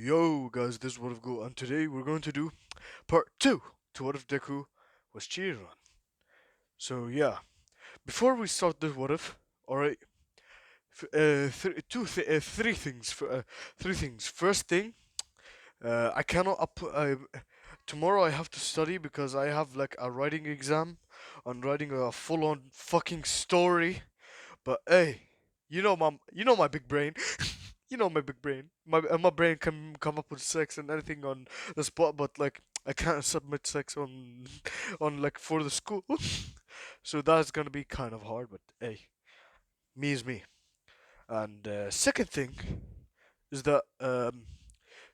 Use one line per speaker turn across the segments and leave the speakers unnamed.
Yo guys, this is What If Go, and today we're going to do part 2 to What If Deku was cheated on. So yeah, before we start this What If, alright, three things. Three things. First thing, I cannot tomorrow I have to study because I have like a writing exam on writing a full-on fucking story. But hey, you know my big brain. You know my big brain. My brain can come up with sex and anything on the spot, but like I can't submit sex on like for the school. So that's gonna be kind of hard. But hey, me is me. And second thing is that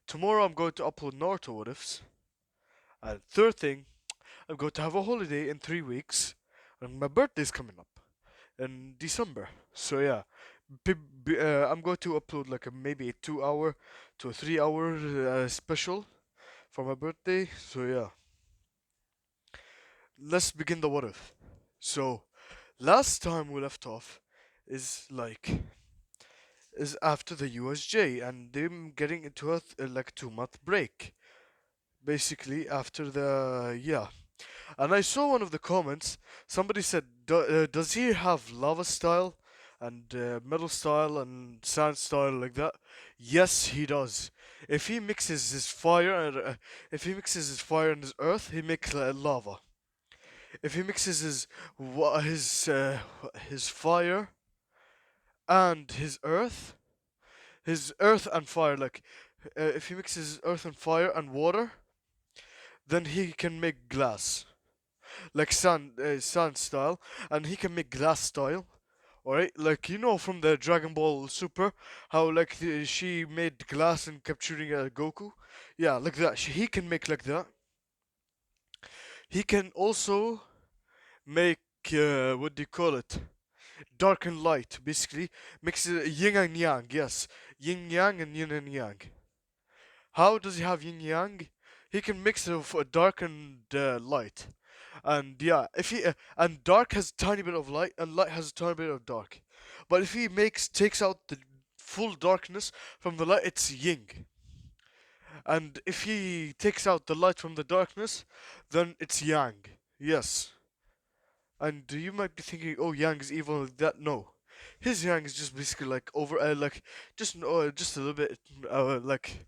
tomorrow I'm going to upload Naruto what ifs. And third thing, I'm going to have a holiday in 3 weeks, and my birthday's coming up in December. So yeah, I'm going to upload like maybe a 2 hour to a 3 hour special for my birthday. So yeah, let's begin the what if. So last time we left off is like is after the USJ and them getting into a like 2 month break. Basically after the yeah. And I saw one of the comments. Somebody said, "Does he have lava style and metal style and sand style like that?" Yes, he does. If he mixes his fire and if he mixes his fire and his earth, he makes lava. If he mixes his fire and his earth and fire, like if he mixes earth and fire and water, then he can make glass. Like sand style, and he can make glass style. Alright, like you know from the Dragon Ball Super, how like she made glass and kept shooting at Goku. Yeah, like that. He can make like that. He can also make what do you call it? Dark and light, basically mix yin and yang. Yes, yin yang and yin and yang. How does he have yin yang? He can mix it of dark and light. And yeah, if he and dark has a tiny bit of light, and light has a tiny bit of dark. But if he takes out the full darkness from the light, it's yin. And if he takes out the light from the darkness, then it's yang. Yes. And you might be thinking, oh, yang is evil like that. No, his yang is just basically like like just a little bit like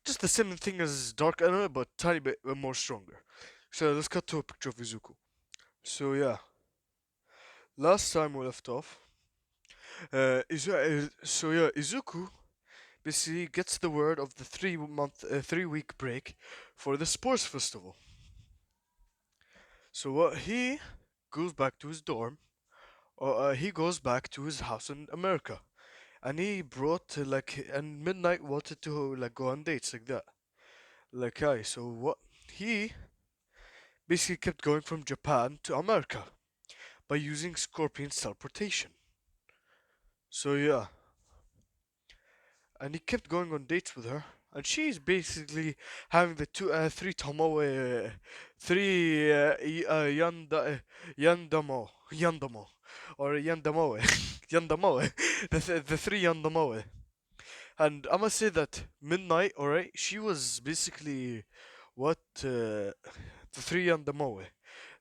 just the same thing as dark anime, but tiny bit more stronger. So let's cut to a picture of Izuku. So yeah, last time we left off, so yeah, Izuku basically gets the word of the 3 week break for the sports festival. So what he goes back to his dorm, or he goes back to his house in America, and he brought like and Midnight wanted to like go on dates like that. Like so what he basically kept going from Japan to America by using Scorpion's teleportation. So yeah, and he kept going on dates with her, and she's basically having the three tomoe, three yandamo, or yandamoe, yandamoe, the three yandamoe. And I must say that Midnight, alright, she was basically what the three yandamoe.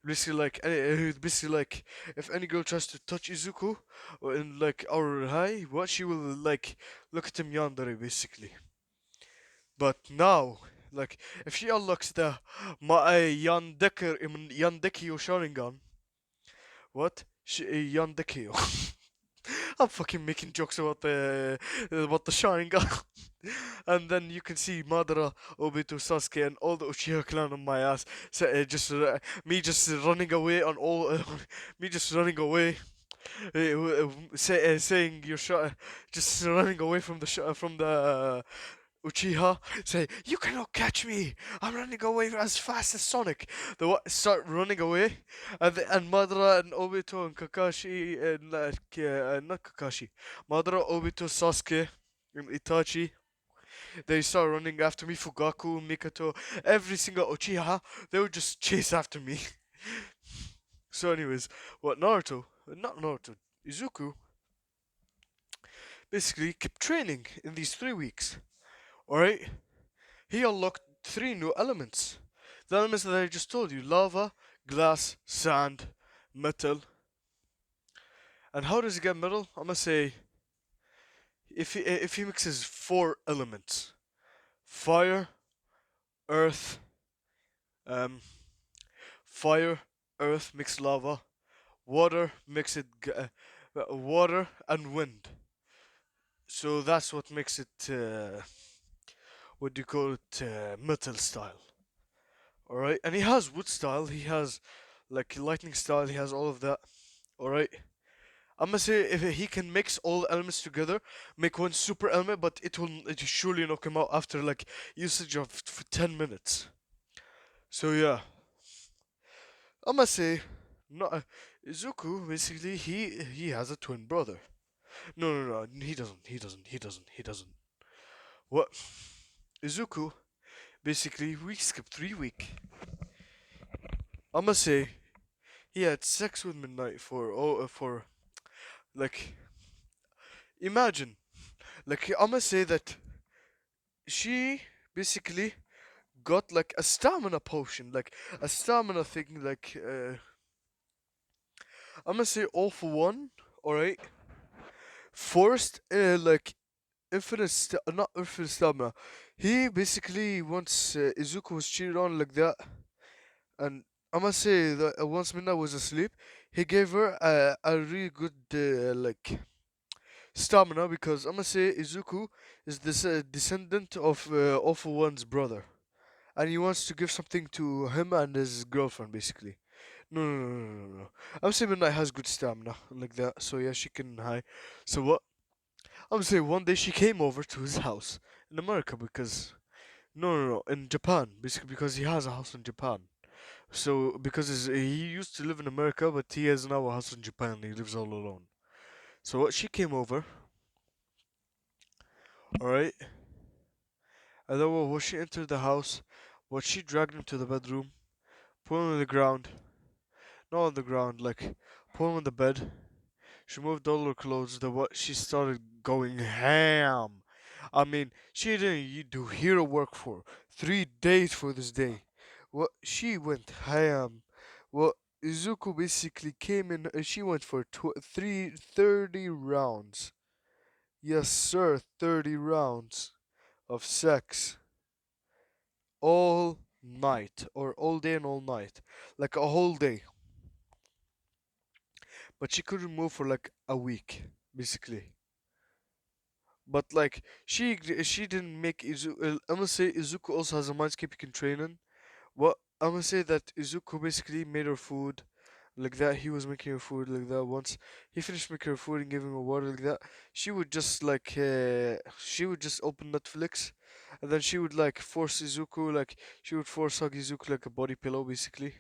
Basically like if any girl tries to touch Izuku or in like our high, what she will like look at him yandere basically. But now, like if she unlocks the Yandekio Sharingan, what? Yandekio. I'm fucking making jokes about the Sharingan. And then you can see Madara, Obito, Sasuke, and all the Uchiha clan on my ass. So, me just running away on all, me just running away, saying you're shot, just running away from the Uchiha. Say you cannot catch me. I'm running away as fast as Sonic. The what start running away, and Madara and Obito and Kakashi and not Kakashi, Madara, Obito, Sasuke, and Itachi. They start running after me. Fugaku, Mikato, every single Uchiha, they would just chase after me. So, anyways, what not Naruto, Izuku, basically kept training in these 3 weeks. Alright? He unlocked three new elements. The elements that I just told you: lava, glass, sand, metal. And how does he get metal? I'm gonna say if he mixes four elements: fire, earth, um, fire, earth mixed lava, water mixed water and wind. So that's what makes it what do you call it, metal style. All right, and he has wood style. He has like lightning style. He has all of that. All right. I'm gonna say if he can mix all the elements together, make one super element, but it will surely knock him out after like usage of for 10 minutes. So yeah, I'm gonna say no. Izuku basically he has a twin brother. No, he doesn't. He doesn't. What? Izuku basically we skip 3 week. I'm gonna say he had sex with Midnight for like imagine like I'm gonna say that she basically got like a stamina potion, like a stamina thing, like I'm gonna say all for one. All right, forced like not infinite stamina. He basically once Izuku was cheated on like that, and I must say that once Minna was asleep, he gave her a really good like stamina because I must say Izuku is this descendant of All for One's brother, and he wants to give something to him and his girlfriend basically. No. I'm saying Midnight has good stamina like that, so yeah, she can hide. So what? I'm saying one day she came over to his house in America because no, in Japan basically because he has a house in Japan. So because he used to live in America, but he has now a house in Japan. He lives all alone. So what? She came over, all right, and then when she entered the house, what she dragged him to the bedroom, put him on the ground, not on the ground, like put him on the bed. She moved all her clothes. The what? She started going ham. I mean, she didn't do hero work for 3 days for this day. What? She went ham. Well, Izuku basically came in. She went for 30 rounds. Yes, sir, 30 rounds of sex all night or all day and all night, like a whole day. But she couldn't move for like a week, basically. But like she didn't make Izuku. I'm gonna say Izuku also has a mindscape you can train in. What I'm gonna say that Izuku basically made her food like that. He was making her food like that. Once he finished making her food and giving her water like that, she would just open Netflix, and then she would like force Izuku like she would force hug Izuku like a body pillow basically.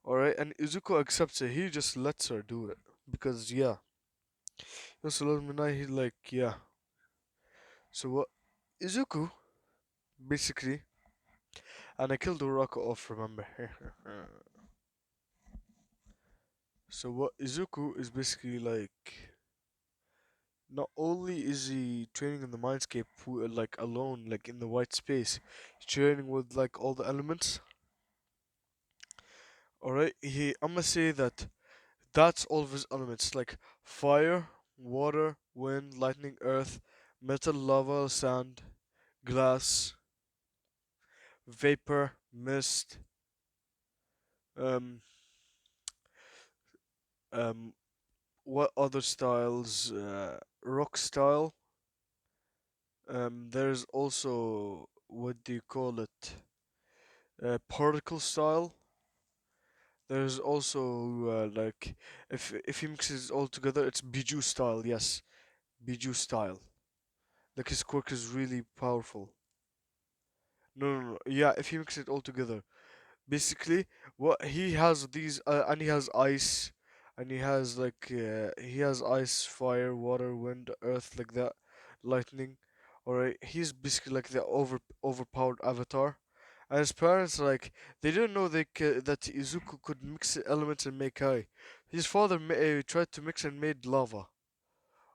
All right, and Izuku accepts it. He just lets her do it because yeah, he also loves Minai. He like yeah. So what? Izuku basically, and I killed Uraka off. Remember? So what Izuku is basically like, not only is he training in the mindscape like alone, like in the white space, he's training with like all the elements. Alright, I'm gonna say that that's all of his elements, like fire, water, wind, lightning, earth, metal, lava, sand, glass, vapor, mist, um, um, what other styles? Rock style. There's also what do you call it? Particle style. There's also like if he mixes all together, it's Biju style. Yes, Biju style. Like his quirk is really powerful. No. Yeah, if he mixes it all together, basically what he has these and he has ice, and he has ice, fire, water, wind, earth like that, lightning. All right, he's basically like the overpowered avatar. And his parents, like, they didn't know that Izuku could mix elements and make Kai. His father tried to mix and made lava,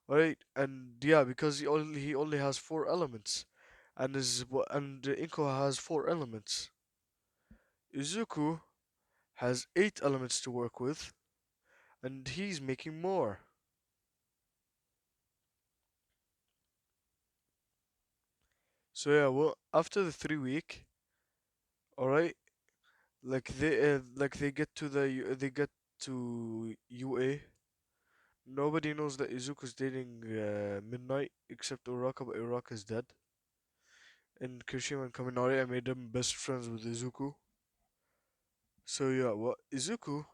right? And yeah, because he only has four elements. and Inko has four elements. Izuku has eight elements to work with, and he's making more. So yeah, well, after the 3 week, all right, like they get to they get to UA. Nobody knows that Izuku's dating Midnight except Uraka, but Uraka is dead. And Kirishima and Kaminari, I made them best friends with Izuku. So yeah, what Izuku?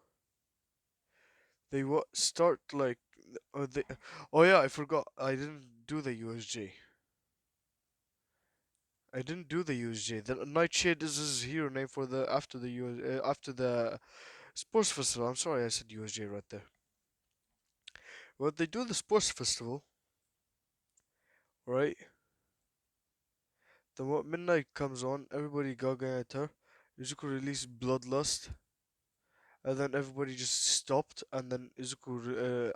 They what start like they. Oh yeah, I forgot. I didn't do the USJ. I didn't do the USJ. The Nightshade is his hero name for the after the after the sports festival. I'm sorry, I said USJ right there. Well, they do the sports festival, right? Then what midnight comes on, everybody gaga at her. Izuku released Bloodlust, and then everybody just stopped, and then Izuku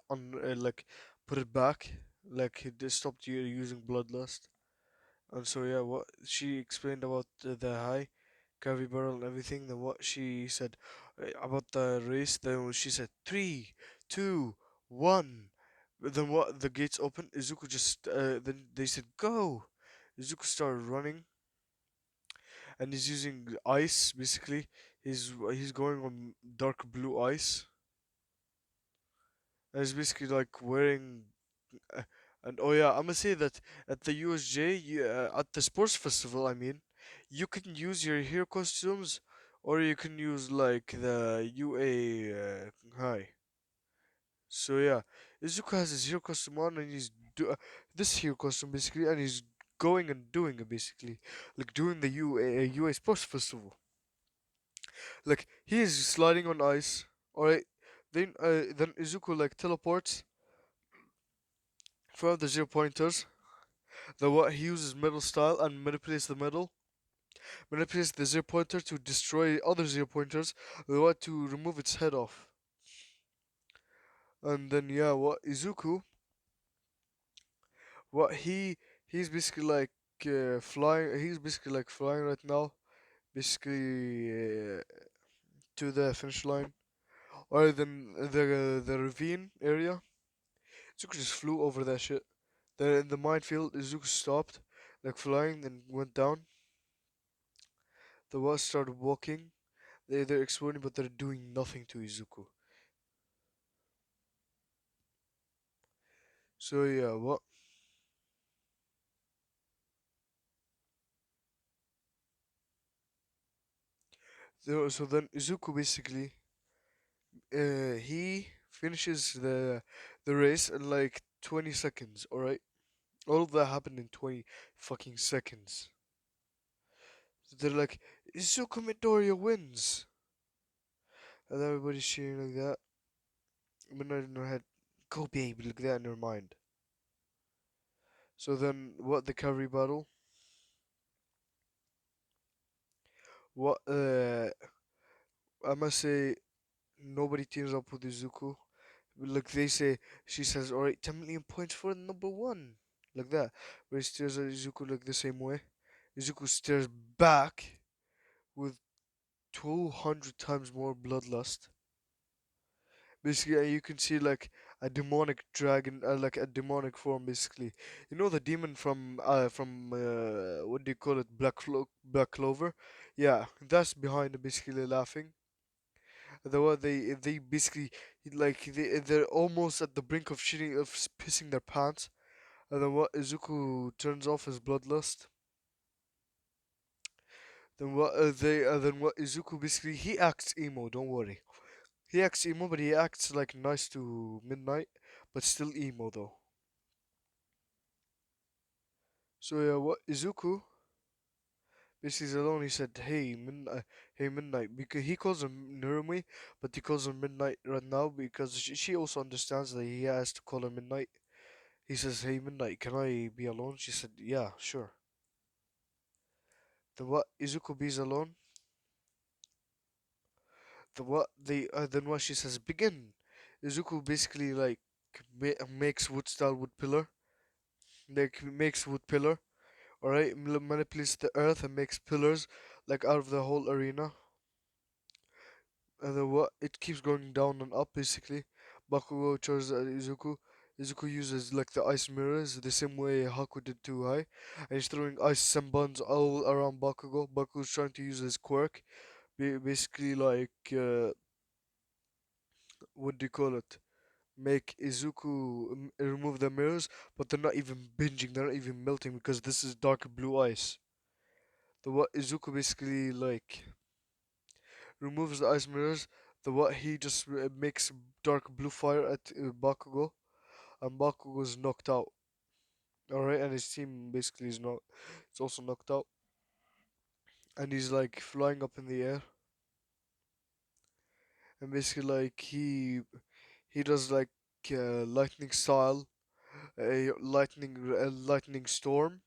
like put it back, like he just stopped using Bloodlust. And so yeah, what she explained about the high Cavi barrel and everything. Then what she said about the race. Then she said 3, 2, 1. Then what the gates opened. Izuku just then they said go. Izuku started running and he's using ice basically. He's going on dark blue ice. And he's basically like wearing uh, and oh yeah, I'm gonna say that at the USJ, at the sports festival, I mean, you can use your hero costumes, or you can use like the UA high. So yeah, Izuku has his hero costume on, and this hero costume basically, and he's going and doing it basically, like doing the UA sports festival. Like he is sliding on ice. All right, then Izuku like teleports from the zero pointers. The what he uses metal style and manipulates the metal, manipulates the zero pointer to destroy other zero pointers. The what to remove its head off. And then yeah, what Izuku, what he's basically like flying. He's basically like flying right now, basically to the finish line. Or then the ravine area. Izuku just flew over that shit. Then in the minefield, Izuku stopped, like flying, and went down. The what started walking. They're exploding, but they're doing nothing to Izuku. So yeah, what? So then Izuku basically, he finishes the race in like 20 seconds. All right, all of that happened in 20 fucking seconds. So they're like, Izuku Midoriya wins, and everybody's cheering like that. Midnight in her head, go baby, like that in her mind. So then, what the cavalry battle? What I must say, nobody teams up with Izuku. Like they say, she says, "Alright, 10 million points for number one," like that. Where he stares at Izuku like the same way. Izuku stares back with 200 times more bloodlust. Basically, you can see like a demonic dragon, like a demonic form. Basically, you know the demon from what do you call it, Black Clover? Yeah, that's behind. Basically, laughing. The what they basically like they're almost at the brink of shitting of pissing their pants. And then what Izuku turns off his bloodlust. Then what Izuku basically he acts emo. Don't worry, he acts emo, but he acts like nice to Midnight, but still emo though. So yeah, what Izuku basically is alone. He said, hey Midnight," because he calls him Nurumi, but he calls her Midnight right now because she also understands that he has to call her Midnight. He says, "Hey Midnight, can I be alone?" She said, "Yeah, sure." The what Izuku bees alone. Then what she says, "Begin." Izuku basically like makes wood style wood pillar, like makes wood pillar. Alright, manipulates the earth and makes pillars like out of the whole arena. And then what? It keeps going down and up basically. Bakugo charges at Izuku. Izuku uses like the ice mirrors the same way Haku did to Hai. And he's throwing ice senbons all around Bakugo. Bakugo's trying to use his quirk. Basically like, what do you call it? Make Izuku remove the mirrors, but they're not even binging, they're not even melting because this is dark blue ice. The what Izuku basically like removes the ice mirrors. The what he just makes dark blue fire at Bakugo, and Bakugo's knocked out. All right, and his team basically is not. It's also knocked out, and he's like flying up in the air, and basically like he does like lightning style, a lightning storm.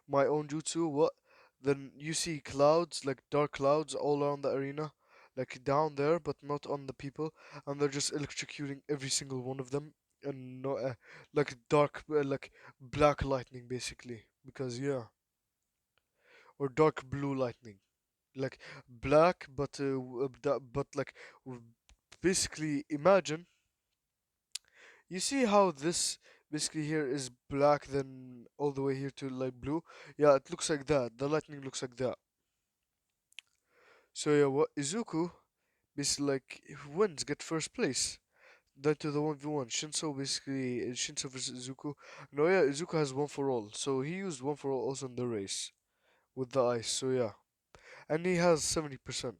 My own jutsu. What? Then you see clouds, like dark clouds, all around the arena, like down there, but not on the people, and they're just electrocuting every single one of them, and no, like dark, like black lightning, basically. Because yeah, or dark blue lightning, like black, but but like w- basically imagine. You see how this basically here is black, then all the way here to like blue? Yeah, it looks like that. The lightning looks like that. So yeah, what Izuku basically like wins, get first place. Then to the 1v1. Shinso basically Shinso versus Izuku. No, yeah, Izuku has one for all. So he used one for all also in the race with the ice. So yeah. And he has 70%.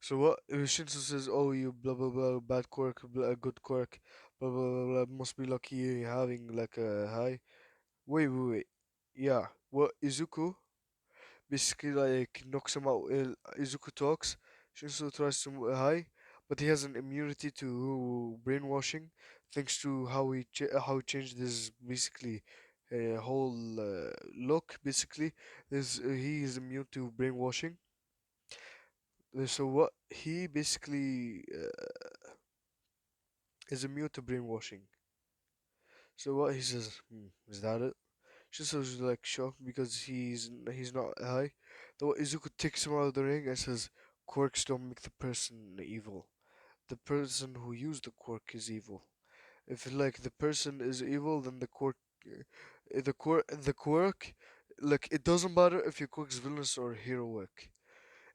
So what Shinso says, oh, you blah blah blah, bad quirk, good quirk, blah blah blah blah, must be lucky having like a high. Wait. Yeah. Well, Izuku basically like knocks him out. Izuku talks. Shinsu tries to high, but he has an immunity to brainwashing thanks to how he changed his basically whole look. Basically, he is immune to brainwashing. So what he basically is immune to brainwashing. So what he says, is that it? Shinso's like shocked because he's not high. Though Izuku takes him out of the ring and says, "Quirks don't make the person evil. The person who used the quirk is evil. If like the person is evil, then the quirk, like it doesn't matter if your quirk is villainous or heroic.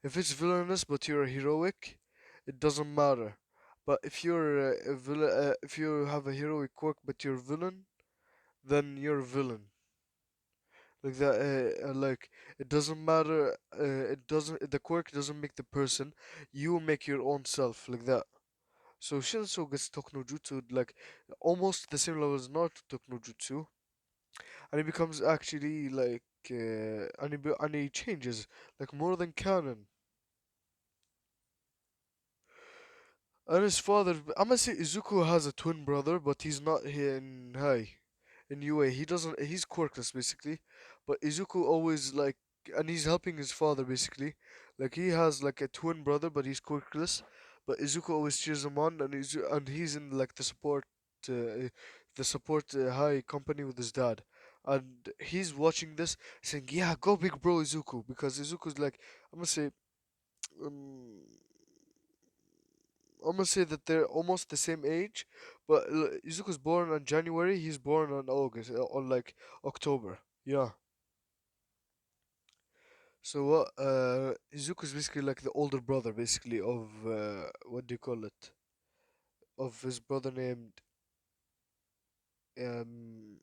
If it's villainous but you're heroic, it doesn't matter. But if you're a villain, if you have a heroic quirk but you're villain, then you're a villain." Like that, like it doesn't matter. It doesn't. The quirk doesn't make the person. You make your own self like that. So Shinso gets Toku no Jutsu like almost the same level as Naruto Toku no Jutsu, and he becomes actually like, and he changes like more than canon. And his father, I'm gonna say Izuku has a twin brother, but he's not here in Hai. In UA. He doesn't. He's quirkless basically, but Izuku always like, and he's helping his father basically. Like he has like a twin brother, but he's quirkless. But Izuku always cheers him on, and he's in like uh, the support high company with his dad, and he's watching this, saying, "Yeah, go big bro Izuku," because Izuku's like, I'm gonna say, um, I'm gonna say that they're almost the same age, but Izuku's born on January, he's born on August, on like October. Yeah. So what? Izuku's basically like the older brother, basically of what do you call it? Of his brother named um.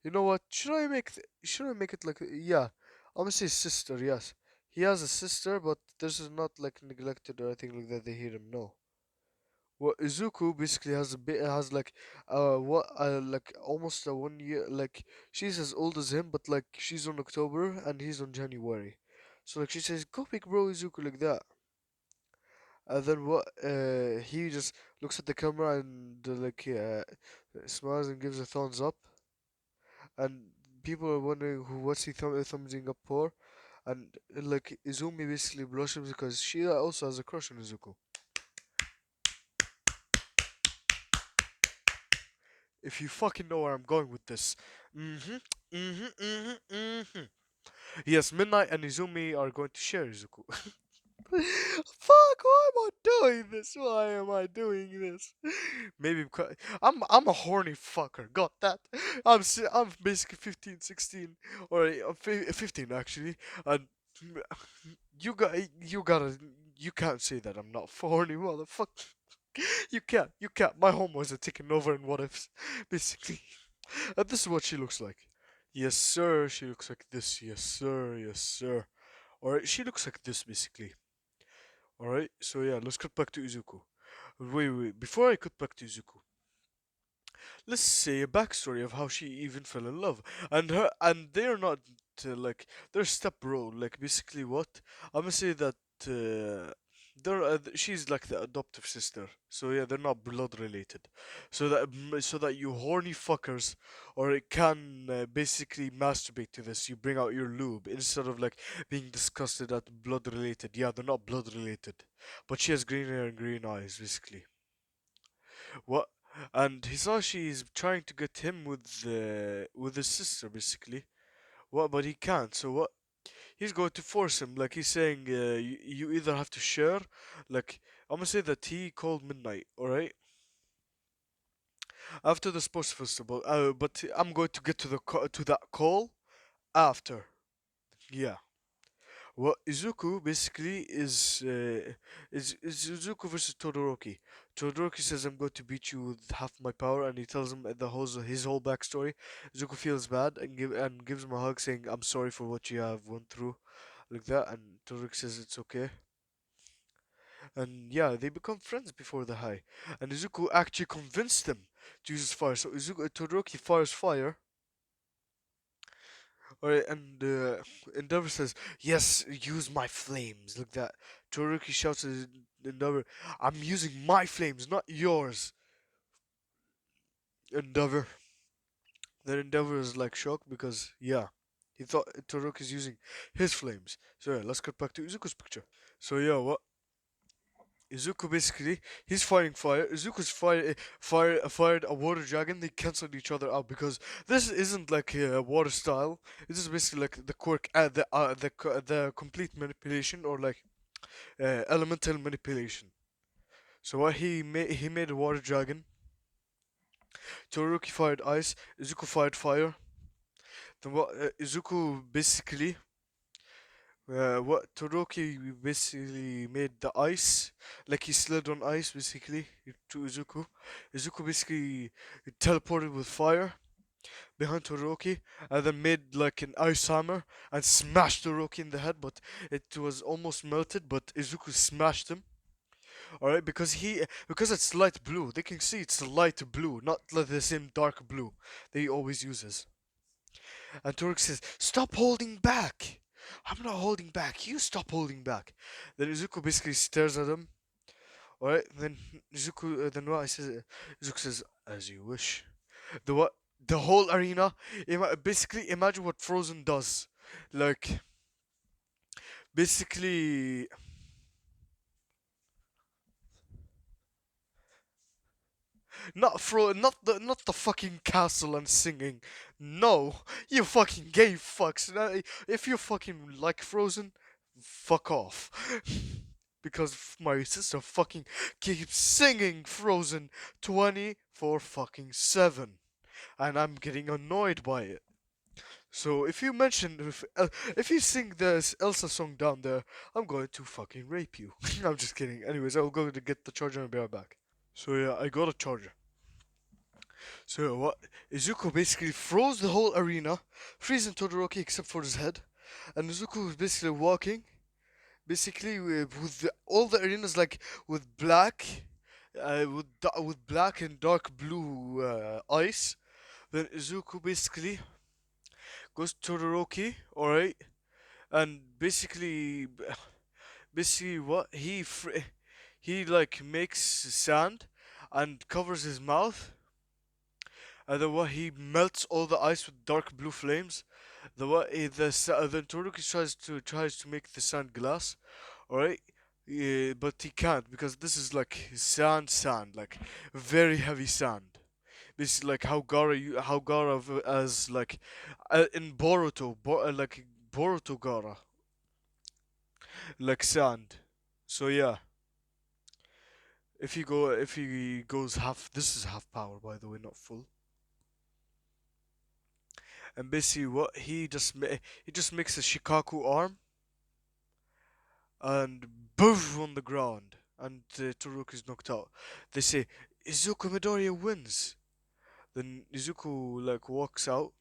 You know what? Should I make it like, yeah? I'm gonna say sister. Yes, he has a sister, but this is not like neglected or anything like that. They hear him. No. Well, Izuku basically has a bit has like like almost a 1 year, like she's as old as him, but like she's on October and he's on January, so like she says, "Go big bro Izuku," like that, and then what? He just looks at the camera and smiles and gives a thumbs up, and people are wondering what's he thumbsing up for, and like Izumi basically blushes because she also has a crush on Izuku. If you fucking know where I'm going with this. Mm-hmm. Mm-hmm. Mm-hmm. Mm-hmm. Yes, Midnight and Izumi are going to share Izuku. Fuck, why am I doing this? Why am I doing this? Maybe because I'm a horny fucker. Got that? I'm basically 15, 16, or 15 actually, and you gotta you can't say that I'm not horny, motherfucker. You can't. My homos are taking over in what ifs, basically. And this is what she looks like. Yes, sir. She looks like this. Yes, sir. Yes, sir. Alright, she looks like this, basically. Alright, so yeah, let's cut back to Izuku. Wait. Before I cut back to Izuku, let's say a backstory of how she even fell in love. And they're not like they're step bro. Like basically, what I'm gonna say that she's like the adoptive sister. So yeah, they're not blood related. So that you horny fuckers or it can basically masturbate to this. You bring out your lube instead of like being disgusted at blood related. Yeah, they're not blood related, but she has green hair and green eyes, basically. What? And Hisashi is trying to get him with his sister, basically. What? But he can't. So what? He's going to force him. Like he's saying, you either have to share. Like I'm gonna say that he called midnight. All right. After the sports festival. But I'm going to get to to that call after. Yeah. Well, Izuku basically is Izuku versus Todoroki. Todoroki says, "I'm going to beat you with half my power," and he tells him the whole his whole backstory. Izuku feels bad and gives him a hug, saying, "I'm sorry for what you have went through," like that. And Todoroki says, "It's okay." And yeah, they become friends before the high. And Izuku actually convinced him to use fire. So Todoroki fires fire. Alright, and Endeavor says, "Yes, use my flames." Like that. Todoroki shouts at Endeavor, "I'm using my flames, not yours." Endeavor. Then Endeavor is like shocked because, yeah, he thought Todoroki's using his flames. So yeah, let's get back to Izuku's picture. So yeah, what? Izuku basically, he's fighting fire. Izuku's fired a water dragon. They canceled each other out because this isn't like a water style. This is basically like the quirk, the complete manipulation or like elemental manipulation. So what he made a water dragon. Todoroki fired ice. Izuku fired fire. Then what Izuku basically what Todoroki basically made the ice, like he slid on ice basically to Izuku. Izuku basically teleported with fire behind Todoroki and then made like an ice hammer and smashed Todoroki in the head, but it was almost melted, but Izuku smashed him. Alright, because it's light blue. They can see it's light blue, not like the same dark blue that he always uses. And Turk says, "Stop holding back." "I'm not holding back. You stop holding back." Then Izuku basically stares at him. Alright, then then what I says, Izuku says, "As you wish." The what? The whole arena. Basically, imagine what Frozen does. Like, basically, not the fucking castle and singing. No, you fucking gay fucks. If you fucking like Frozen, fuck off. Because my sister fucking keeps singing Frozen 24 fucking 7, and I'm getting annoyed by it. So if you sing this Elsa song down there, I'm going to fucking rape you. I'm just kidding. Anyways, I'll go to get the charger and be right back. So yeah, I got a charger. So what? Izuku basically froze the whole arena, freezing Todoroki except for his head, and Izuku was basically walking, basically all the arenas like with black, with black and dark blue ice. Then Izuku basically goes to Todoroki, all right, and basically what he like makes sand and covers his mouth. And then what he melts all the ice with dark blue flames. Then Todoroki tries to make the sand glass, alright? But he can't because this is like sand, like very heavy sand. This is like how Gara as like in Boruto, like Boruto Gara, like sand. So yeah, if he goes half, this is half power by the way, not full. And basically, what he just makes a Shikaku arm and boof on the ground, and Todoroki is knocked out. They say Izuku Midoriya wins. Then Izuku like walks out,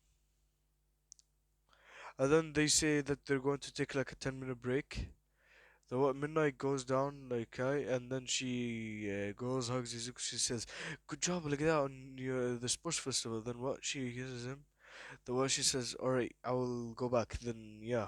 and then they say that they're going to take like a 10-minute break. The what Midnight goes down like and then she goes hugs Izuku. She says, "Good job, like that on the sports festival." Then what she kisses him. The what she says, "All right, I will go back." Then yeah,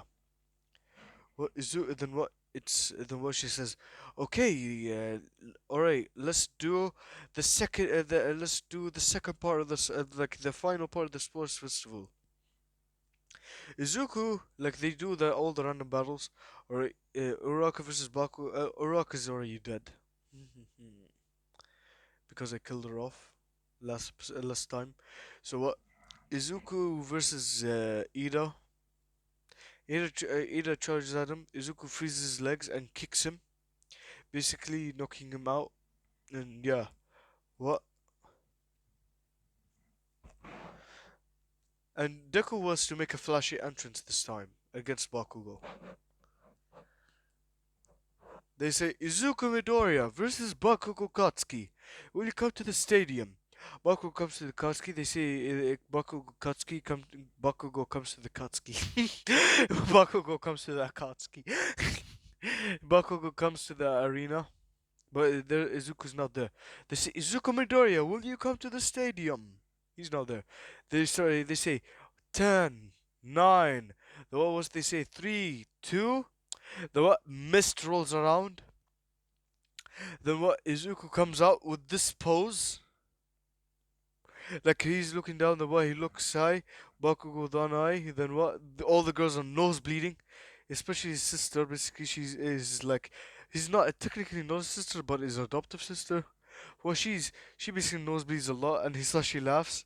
what Izu? Then what? It's then what she says. Okay, all right. Let's do the second. Let's do the second part of this, like the final part of the sports festival. Izuku, like they do all the random battles. Alright, Uraka versus Baku. Uraka is already dead because I killed her off last time. So what? Izuku versus Ida. Ida charges at him. Izuku freezes his legs and kicks him, basically knocking him out. And yeah, what? And Deku was to make a flashy entrance this time against Bakugo. They say Izuku Midoriya versus Bakugo Katsuki. Will you come to the stadium? Bakugo comes to the Katsuki. They say Bakugo comes to the Katsuki. Bakugo comes to the Akatsuki. Bakugo comes to the arena, but there Izuku's not there. They say Izuku Midoriya, will you come to the stadium? He's not there. They say 10, 9. What was they say? 3, 2. The what mist rolls around. Then what Izuku comes out with this pose, like he's looking down the way he looks high, Bakugo down eye. Then what? All the girls are nose bleeding, especially his sister. Basically, she is like he's not technically not his sister, but his adoptive sister. Well, she basically nosebleeds a lot, and he says she laughs.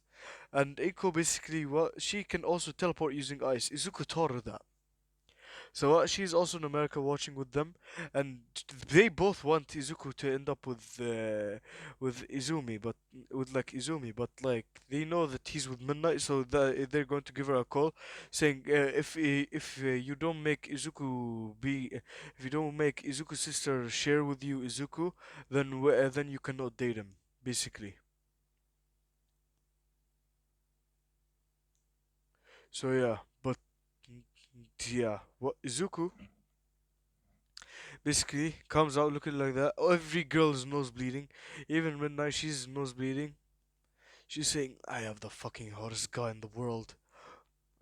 And Eiko basically what she can also teleport using ice. Izuku taught her that. So she's also in America watching with them, and they both want Izuku to end up with Izumi, but with like Izumi, but like they know that he's with Midnight, so they're going to give her a call, saying if you don't make Izuku be if you don't make Izuku's sister share with you Izuku, then you cannot date him, basically. So yeah, but yeah, what Izuku basically comes out looking like that. Every girl's nose bleeding. Even Midnight, she's nose bleeding. She's saying, I have the fucking hottest guy in the world.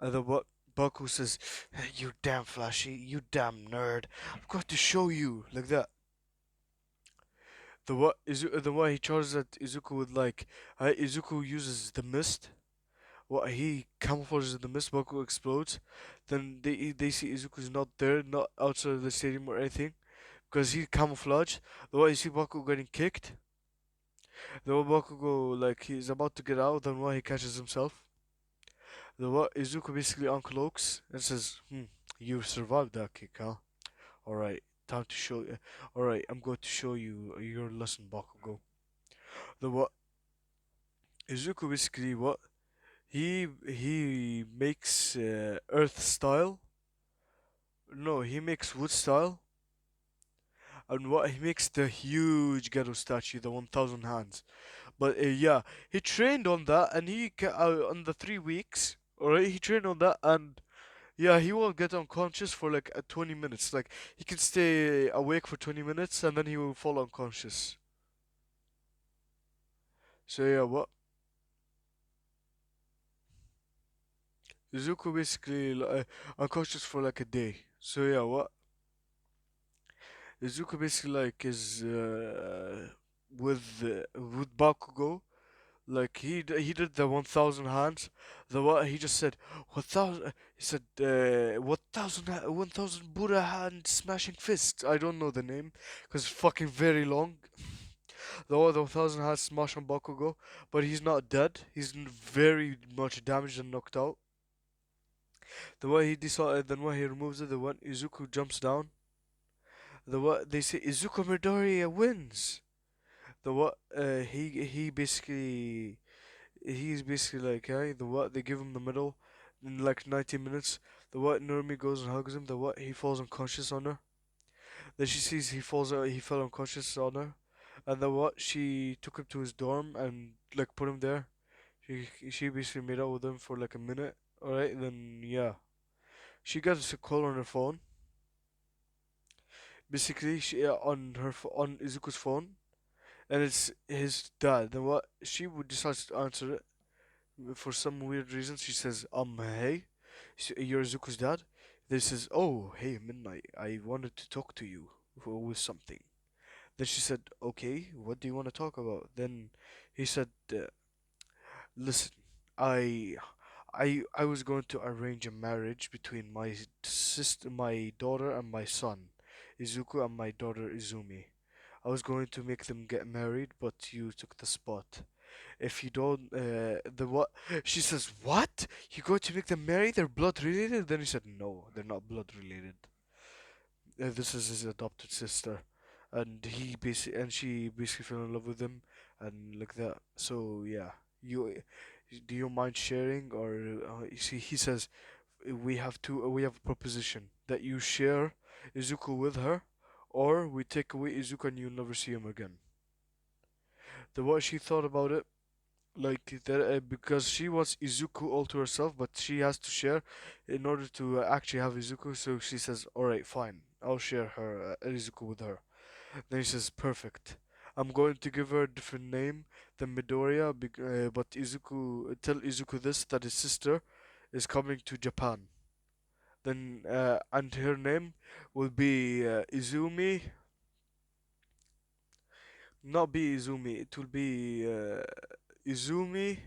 And then what? Baku says, "Hey, you damn flashy, you damn nerd. I'm going to show you. Like that. The way he charges at Izuku with like, Izuku uses the mist. What he camouflages in the mist, Baku explodes. Then they see Izuku's not there, not outside of the stadium or anything. Because he camouflaged. The way you see Baku getting kicked. The Bakugo, like, he's about to get out, then why he catches himself. The what Izuku basically uncloaks and says, you survived that kick, huh? Alright, time to show you. Alright, I'm going to show you your lesson, Bakugo. The what Izuku basically what? He makes earth style. No, he makes wood style. And what he makes the huge ghetto statue, the 1,000 hands. But yeah, he trained on that, and on the 3 weeks. Alright, he trained on that, and yeah, he won't get unconscious for like 20 minutes. Like he can stay awake for 20 minutes, and then he will fall unconscious. So yeah, what Izuku basically unconscious for like a day. So yeah, what Izuku basically like is with Bakugo. Like he did the 1,000 hands. The what he just said 1,000. He said 1,000 Buddha hand smashing fists. I don't know the name because it's fucking very long. The thousand has smash on Bakugo, but he's not dead. He's very much damaged and knocked out. The way he decided, then when he removes it, the one Izuku jumps down. The what they say Izuku Midoriya wins. The what he basically he's basically like hey the what they give him the medal in like 90 minutes. The what Normi goes and hugs him. The what he falls unconscious on her. Then she sees he fell unconscious on her. And the what she took him to his dorm and like put him there. She basically made out with him for like a minute. Alright, then yeah. She gets a call on her phone. Basically, she on Izuku's phone, and it's his dad. Then what? She would decide to answer it for some weird reason. She says, hey, you're Izuku's dad." Then he says, "Oh, hey, Midnight. I wanted to talk to you with something." Then she said, "Okay, what do you want to talk about?" Then he said, "Listen, I I was going to arrange a marriage between my daughter and my son, Izuku, and my daughter Izumi. I was going to make them get married, but you took the spot. If you don't, the what?" She says, "What? You're going to make them marry? They're blood related?" Then he said, "No, they're not blood related. This is his adopted sister." And she basically fell in love with him, and like that. So yeah, you do you mind sharing? Or you see, he says, we have a proposition that you share Izuku with her, or we take away Izuku and you'll never see him again." The what she thought about it, like that, because she wants Izuku all to herself, but she has to share in order to actually have Izuku. So she says, "All right, fine, I'll share her Izuku with her." Then he says, "Perfect. I'm going to give her a different name than Midoriya, but tell Izuku this that his sister is coming to Japan. Then and her name will be Izumi, not be Izumi. It will be Izumi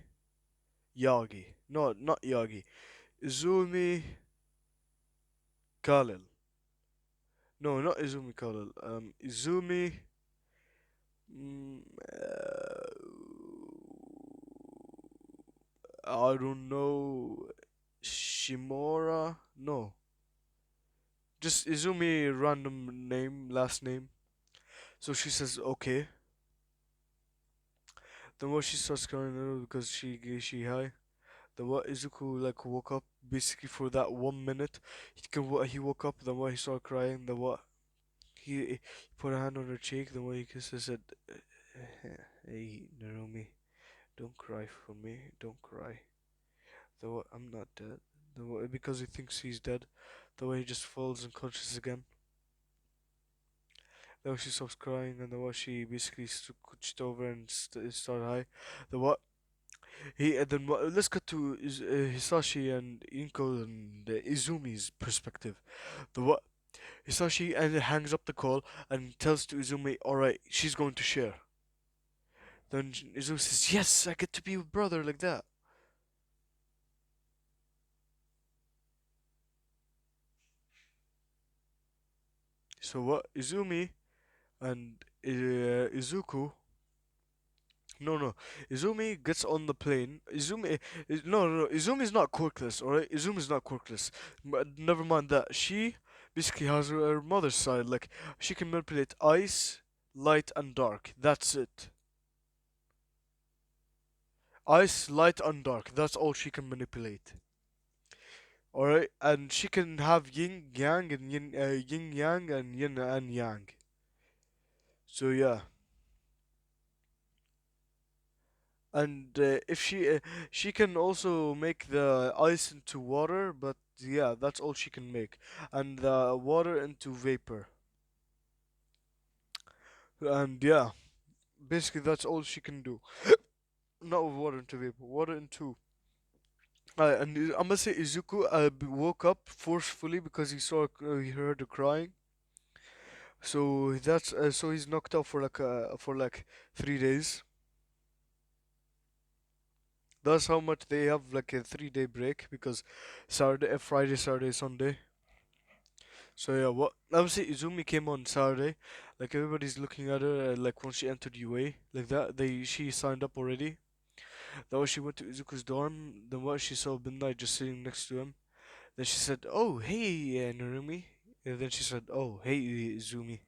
Yagi. No, not Yagi. Izumi Kalil. No, not Izumi Kalil. Izumi. Mm, I don't know. Shimura? No. Just Izumi, random name, last name." So she says, "Okay." Then what she starts crying because she high. Then what Izuku like woke up basically for that 1 minute. He woke up. Then what he started crying. Then what he put a hand on her cheek. Then what he kissed her said, "Hey Narumi, don't cry for me. Don't cry. Then what I'm not dead." Then what, because he thinks he's dead. The way he just falls unconscious again. Then she stops crying, and then what she basically scooched over and started high. The what he and then what? Let's cut to Hisashi and Inko and Izumi's perspective. The what Hisashi and hangs up the call and tells to Izumi, "All right, she's going to share." Then Izumi says, "Yes, I get to be with brother like that." So what Izumi and Izuku. No, no. Izumi gets on the plane. No. Izumi is not quirkless, alright? Izumi is not quirkless. But never mind that. She basically has her mother's side. Like, she can manipulate ice, light, and dark. That's it. Ice, light, and dark. That's all she can manipulate. Alright? And she can have yin yang, and yin and yang. So, yeah. And if she can also make the ice into water, but yeah, that's all she can make, and the water into vapor. And yeah, basically that's all she can do. Not with water into vapor, water into. And I'm gonna say Izuku woke up forcefully because he heard her crying. So he's knocked out for like 3 days. That's how much they have like a 3 day break because Friday, Saturday, Sunday. So yeah, what obviously Izumi came on Saturday, like everybody's looking at her, like when she entered UA, like that. She signed up already. Then when she went to Izuku's dorm, then what she saw Midnight just sitting next to him. Then she said, "Oh hey, Narumi." And then she said, "Oh hey, Izumi."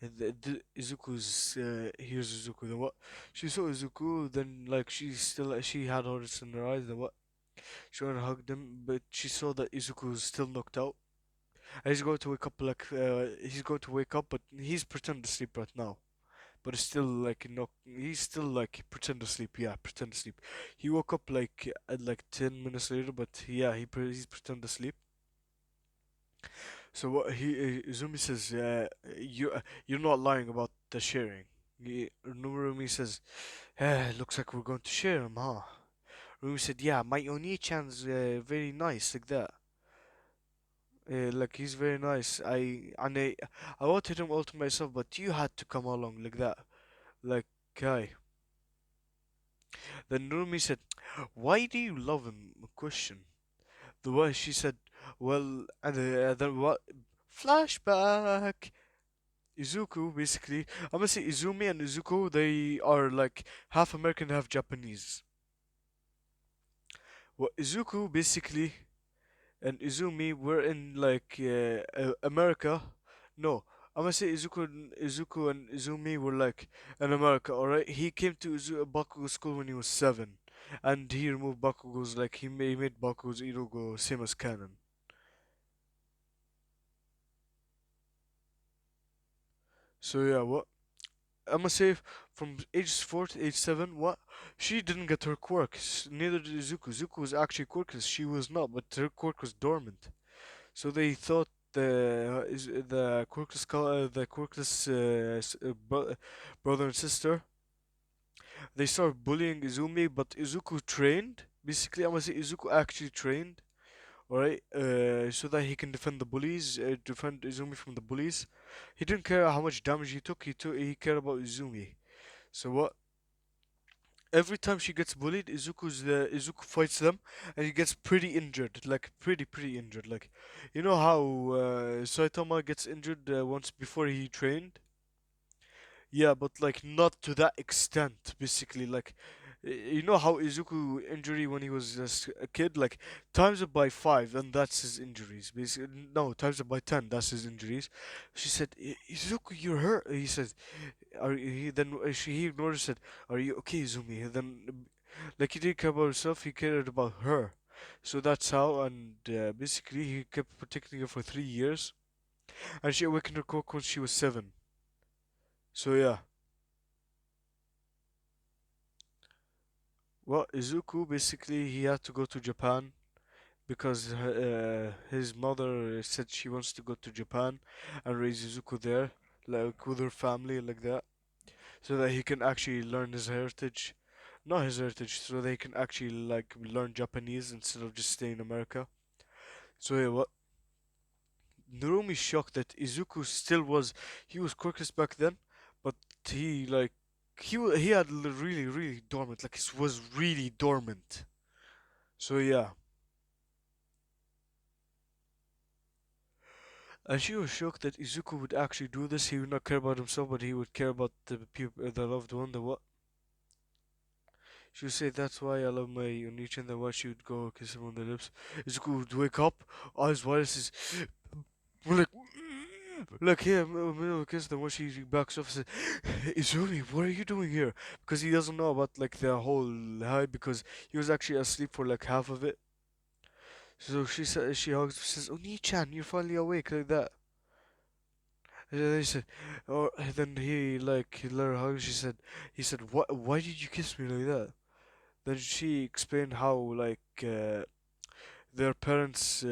And Izuku's here's Izuku. Then what? She saw Izuku. Then like she had hardness in her eyes. Then what? She went and hugged him, but she saw that Izuku was still knocked out. And he's going to wake up he's going to wake up, but he's pretending to sleep right now. But it's still like no, he's still like pretend to sleep. Yeah, pretend to sleep. He woke up like at like 10 minutes later, but yeah, he's pretend to sleep. So what Izumi says, you're not lying about the sharing. Rumi says, looks like we're going to share him, huh? Rumi said, yeah, my Oni-chan's very nice like that. Like he's very nice. I wanted him all to myself, but you had to come along like that. Like, guy. Then Rumi said, why do you love him? Question. The way she said, well, and then what? Flashback. Izuku, basically. I'm gonna say Izumi and Izuku, they are like half American, half Japanese. Well, Izuku, basically, and Izumi were in like America. No, I'm gonna say Izuku and Izumi were like in America, alright? He came to Bakugo school when he was 7. And he removed Bakugo's, like, he made Bakugo's Irugo same as canon. So yeah, what? I'm gonna say from age 4 to age 7, what? She didn't get her quirks. Neither did Zuko. Zuko was actually quirkless. She was not, but her quirk was dormant. So they thought the quirkless brother and sister, they started bullying Izumi, but Izuku trained. Basically, I'm gonna say Izuku actually trained, alright, so that he can defend the bullies, defend Izumi from the bullies. He didn't care how much damage he took. He cared about Izumi. So what? Every time she gets bullied, Izuku fights them, and he gets pretty injured, like pretty injured. Like, you know how Saitama gets injured once before he trained? Yeah, but like not to that extent. Basically, like, you know how Izuku injury when he was just a kid, like times it by 5, and that's his injuries. Basically, no, times it by 10, that's his injuries. She said, Izuku, you're hurt. He said, he ignored her, said, "Are you okay, Izumi?" And then, like he didn't care about himself, he cared about her. So that's how, and basically he kept protecting her for 3 years, and she awakened her cock when she was 7. So yeah, well, Izuku basically he had to go to Japan because his mother said she wants to go to Japan and raise Izuku there, like with her family, like that, so that he can actually learn his heritage. Not his heritage, so they can actually like learn Japanese instead of just stay in America. So yeah, what? Narumi's shocked that Izuku still was he was quirkless back then, but he like he had really dormant, like it was really dormant. So yeah, and she was shocked that Izuku would actually do this. He would not care about himself, but he would care about the people, the loved one. The what? She would say, "That's why I love my Onichi," and then why she would go kiss him on the lips. Izuku would wake up, eyes wide, says, we're like here, middle of kiss. Then when she backs off, says, "Izumi, what are you doing here?" Because he doesn't know about like the whole hype because he was actually asleep for like half of it. So she hugs, says, "Oni-chan, you're finally awake," like that. And then he said, or then he let her hug. He said, "What? Why did you kiss me like that?" Then she explained how like their parents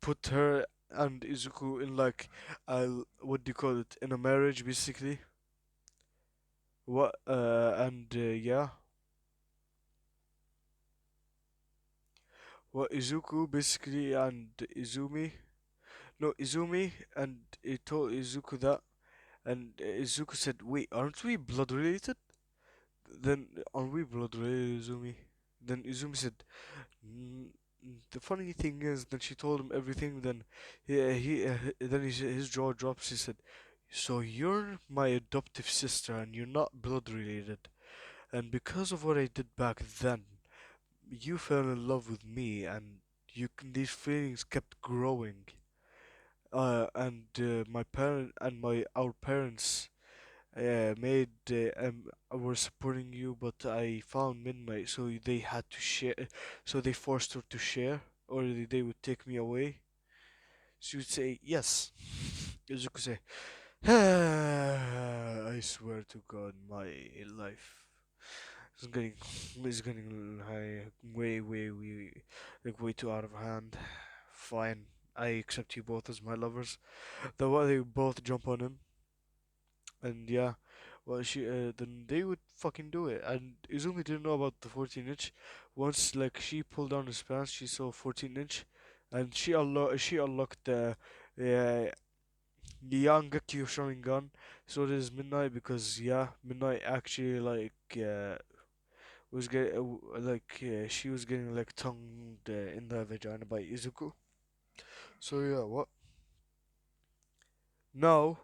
put her and Izuku in like what do you call it, in a marriage basically. What and yeah, what Izuku basically and Izumi, no, Izumi and it told Izuku that, and Izuku said, "Wait, aren't we blood related?" Then, "Are we blood related, Izumi?" Then Izumi said, the funny thing is, then she told him everything. Then his jaw drops. He said, "So you're my adoptive sister, and you're not blood related. And because of what I did back then, you fell in love with me, and these feelings kept growing. And my parent and my our parents made were supporting you, but I found Midnight, so they had to share. So they forced her to share, or they would take me away." She would say yes. Izuku say, "I swear to God, my life is getting way like way too out of hand. Fine, I accept you both as my lovers." The way they both jump on him, and yeah, well, she then they would fucking do it. And Izumi didn't know about the 14-inch. Once, like, she pulled down his pants, she saw 14-inch, and she unlocked the Yangakyo Sharingan. So does Midnight, because yeah, Midnight actually she was getting like tongued in the vagina by Izuku. So yeah, what now?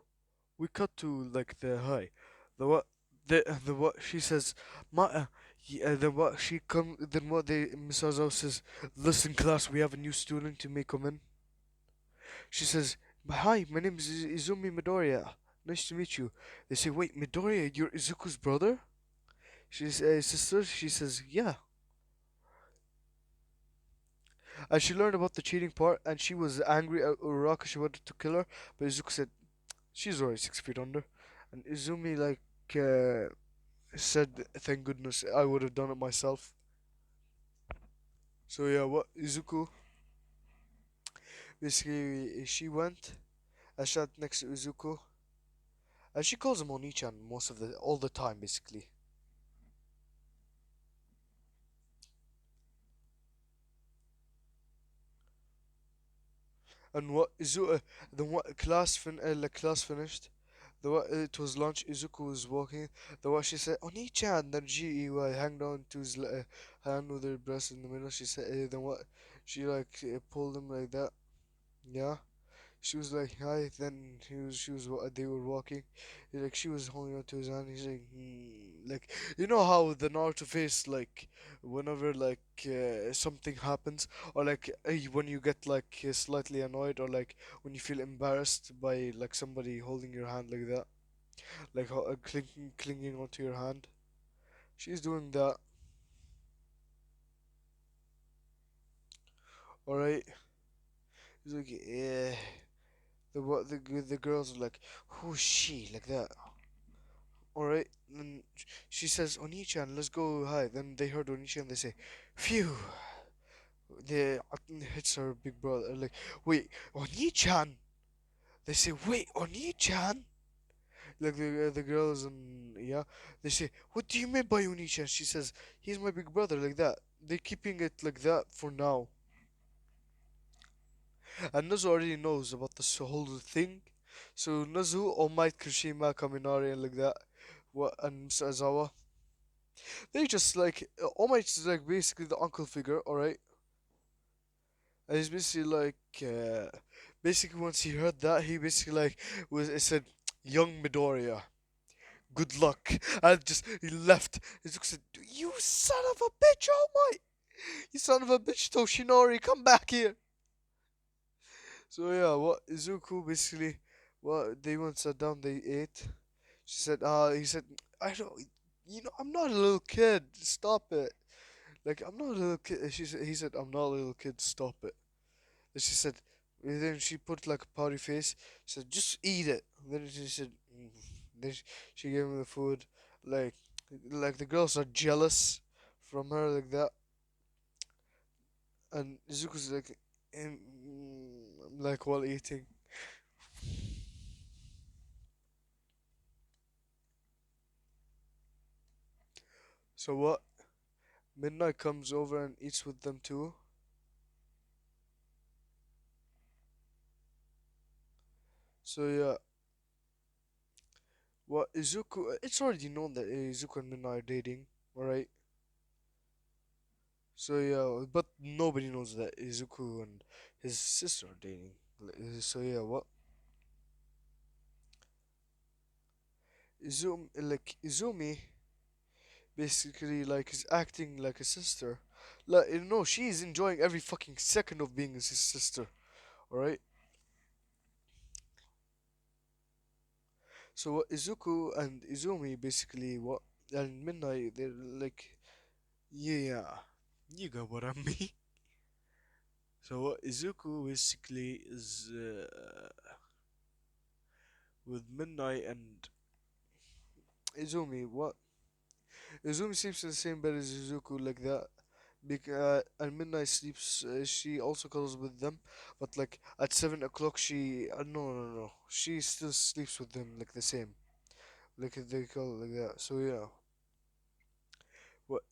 We cut to like the high, the what the what she says, my yeah, then what she come then what they Miss Ozawa says, "Listen class, we have a new student to make come in." She says, "Hi, my name is Izumi Midoriya. Nice to meet you." They say, "Wait, Midoriya, you're Izuku's brother?" She's sister. She says, "Yeah." And she learned about the cheating part, and she was angry at Uraraka. She wanted to kill her, but Izuku said she's already 6 feet under. And Izumi said, "Thank goodness I would have done it myself." So yeah, what Izuku basically she went and sat next to Izuku, and she calls him Oni-chan most of the all the time basically. And what then what class finished. The what it was lunch. Izuku was walking. The what she said Oni-chan. Then she hanged on to his hand with her breast in the middle. She said then what she pulled him like that. Yeah. She was like, "Hi." Then they were walking. She was holding on to his hand. He's like, like, you know how the Naruto face, like, whenever something happens, or like when you get slightly annoyed, or like when you feel embarrassed by like somebody holding your hand like that, like clinging onto your hand. She's doing that. All right. He's like, yeah. The girls are like, "Who's she?" Like that. Alright, then she says, "Oni-chan, let's go high." Then they heard Oni-chan, they say, "Phew." They hits her big brother, like, "Wait, Oni-chan?" They say, "Wait, Oni-chan?" Like the girls, and yeah, they say, "What do you mean by Oni-chan?" She says, "He's my big brother," like that. They're keeping it like that for now. And Nazu already knows about this whole thing. So Nazu, All Might, Kirishima, Kaminari, and like that. What, and Mr. Azawa, they just All Might is like basically the uncle figure, alright? And he's basically basically once he heard that, he basically was it said, "Young Midoriya, good luck." And just he left. He just said, "You son of a bitch, All Might! You son of a bitch, Toshinori, come back here." So yeah, what Izuku basically, what they went sat down, they ate. He said, "I don't, I'm not a little kid. Stop it." Like, "I'm not a little kid." He said, "I'm not a little kid. Stop it." And she said, and then she put like a pouty face. She said, "Just eat it." And then she said, then she gave him the food. Like, like the girls are jealous from her like that. And Izuku's like, like while eating. So what? Midnight comes over and eats with them too. So yeah, what Izuku? It's already known that Izuku and Midnight are dating, alright? So yeah, but nobody knows that Izuku and his sister are dating. So yeah, what Izumi basically like is acting like a sister. Like no, she's enjoying every fucking second of being his sister. All right. So what Izuku and Izumi basically what and Midnight they're like yeah, you got what I mean. So what Izuku basically is with Midnight and Izumi. What Izumi sleeps in the same bed as Izuku like that. And Midnight sleeps. She also cuddles with them, but like at 7 o'clock, no. She still sleeps with them like the same, like they call it like that. So yeah, what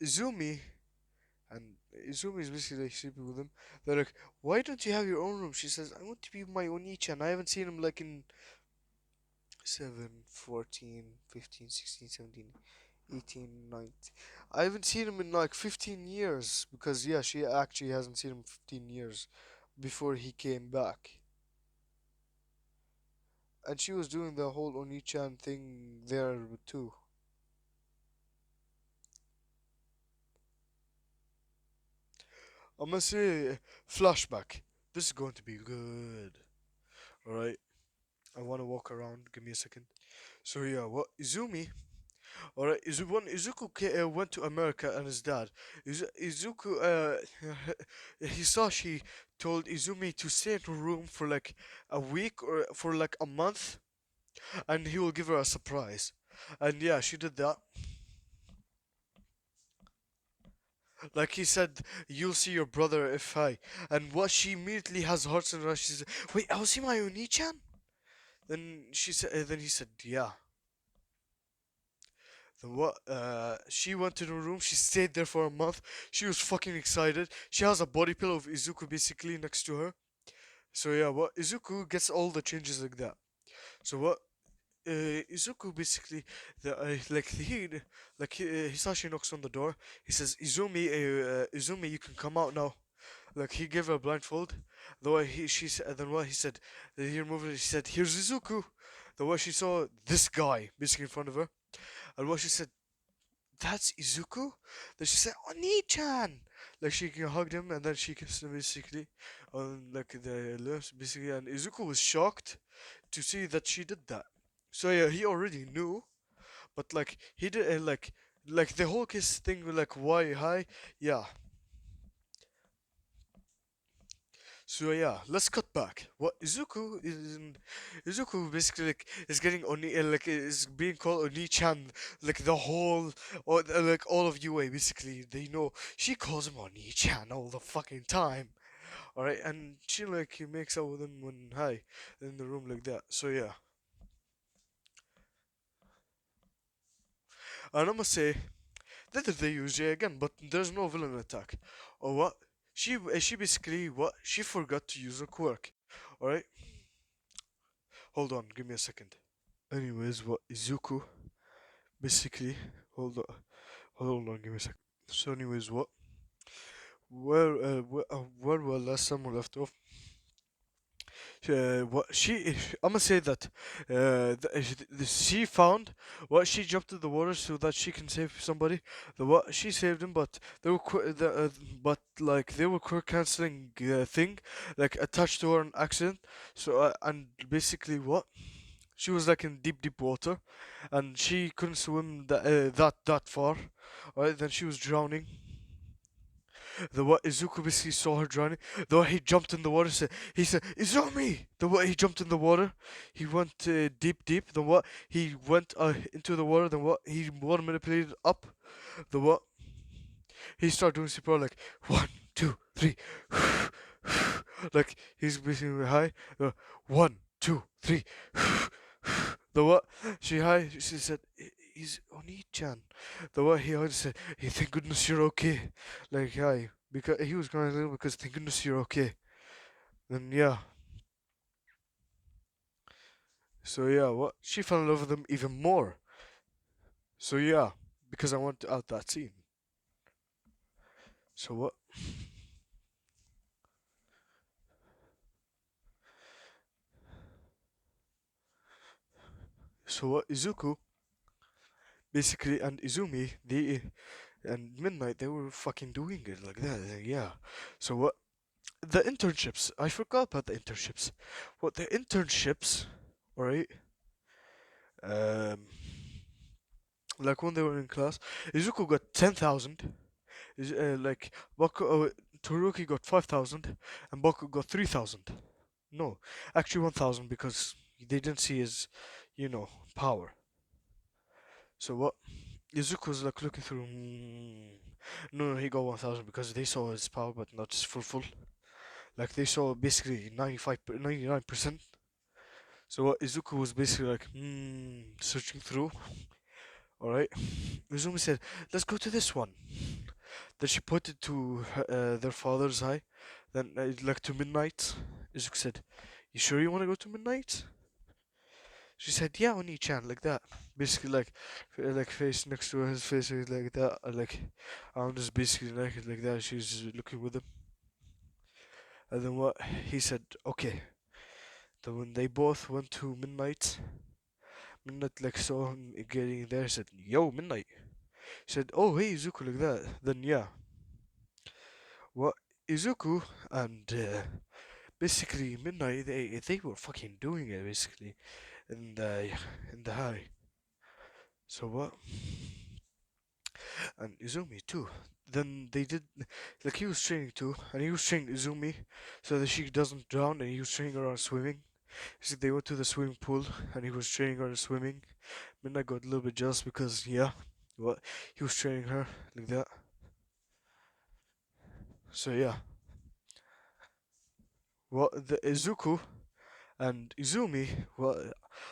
and Izumi is basically like sleeping with him. They're like, why don't you have your own room? She says, I want to be my own and I haven't seen him like in 7, 14, 15, 16, 17, 18, 19. I haven't seen him in like 15 years because yeah, she actually hasn't seen him 15 years before he came back. And she was doing the whole Oni-chan thing there too. I'm gonna say flashback. This is going to be good. Alright, I wanna walk around. Give me a second. So yeah, what Izumi? Alright, when Izuku went to America and his dad, Izuku, Hisashi told Izumi to stay in her room for like a week or for like a month, and he will give her a surprise. And yeah, she did that. Like he said, you'll see your brother if I. And what she immediately has hearts and rush. She said, "Wait, I will see my Oni-chan." Then he said, "Yeah." Then what? She went to the room. She stayed there for a month. She was fucking excited. She has a body pillow of Izuku basically next to her. So yeah, what? Izuku gets all the changes like that. So what? Izuku basically, Hisashi knocks on the door. He says, Izumi, you can come out now." Like he gave her a blindfold. The way then what he said, he removed it. He said, "Here's Izuku." The way she saw this guy basically in front of her, and what she said, "That's Izuku." Then she said, "Oni-chan." Like she hugged him and then she kissed him basically on like the lips basically, and Izuku was shocked to see that she did that. So yeah, he already knew, but like he did like the whole kiss thing, like why hi, yeah. So yeah, let's cut back. What Izuku basically like is getting Oni like is being called Oni-chan like the whole or like all of UA basically they know she calls him Oni-chan all the fucking time. All right, and she like makes out with him when hi in the room like that. So yeah, and I must say that they use J again, but there's no villain attack or what. She basically what she forgot to use a quirk. All right, hold on, give me a second. Anyways, what Izuku basically hold on, hold on, give me a second. So, anyways, what where were last time we left off? What she I'm gonna say that she found what she jumped in the water so that she can save somebody. The what she saved him, but they were but like they were quick canceling thing like attached to her an accident. So and basically what she was like in deep water, and she couldn't swim that far. Right, then she was drowning. The what Izuku basically saw her drowning. The way he jumped in the water, he said, "Izumi!" The way he jumped in the water, he went deep. Then what he went into the water. Then what he water manipulated up. The what he started doing super like 1, 2, 3, like he's basically high. 1, 2, 3. The what she high. She said, "He's Oni-chan." The what he always said, "Hey, thank goodness you're okay." Like hi, because he was crying a little because thank goodness you're okay. Then yeah, so yeah, what she fell in love with him even more. So yeah, because I want to add that scene. So what? So what? Izuku basically and Izumi, they and Midnight, they were fucking doing it like that. Yeah. So what? The internships. I forgot about the internships. What the internships? Right. Um. Like when they were in class, Izuku got 10,000. Like Toruki got 5,000, and Boku got 3,000. No, actually 1,000 because they didn't see his, you know, power. So what? Izuku was like looking through. No, no, he got 1,000 because they saw his power, but not his full. Like they saw basically 95, 99%. So what? Izuku was basically like, searching through. All right. Izumi said, "Let's go to this one." Then she pointed to their father's eye. Then like to Midnight. Izuku said, "You sure you want to go to Midnight?" She said, "Yeah, Oni-chan," like that. Basically, like face next to his face, like that. Like I'm just basically naked, like that. She's looking with him. And then what? He said, "Okay." Then when they both went to Midnight, Midnight like saw him getting there. He said, "Yo, Midnight." He said, "Oh, hey, Izuku," like that. Then yeah, what? Izuku and basically Midnight, they were fucking doing it basically in the high. So what? And Izumi too. Then they did like he was training too, and he was training Izumi so that she doesn't drown, and he was training her on swimming. So they went to the swimming pool, and he was training her on swimming. Midnight got a little bit jealous because yeah, what he was training her like that. So yeah, well the Izuku and Izumi, well,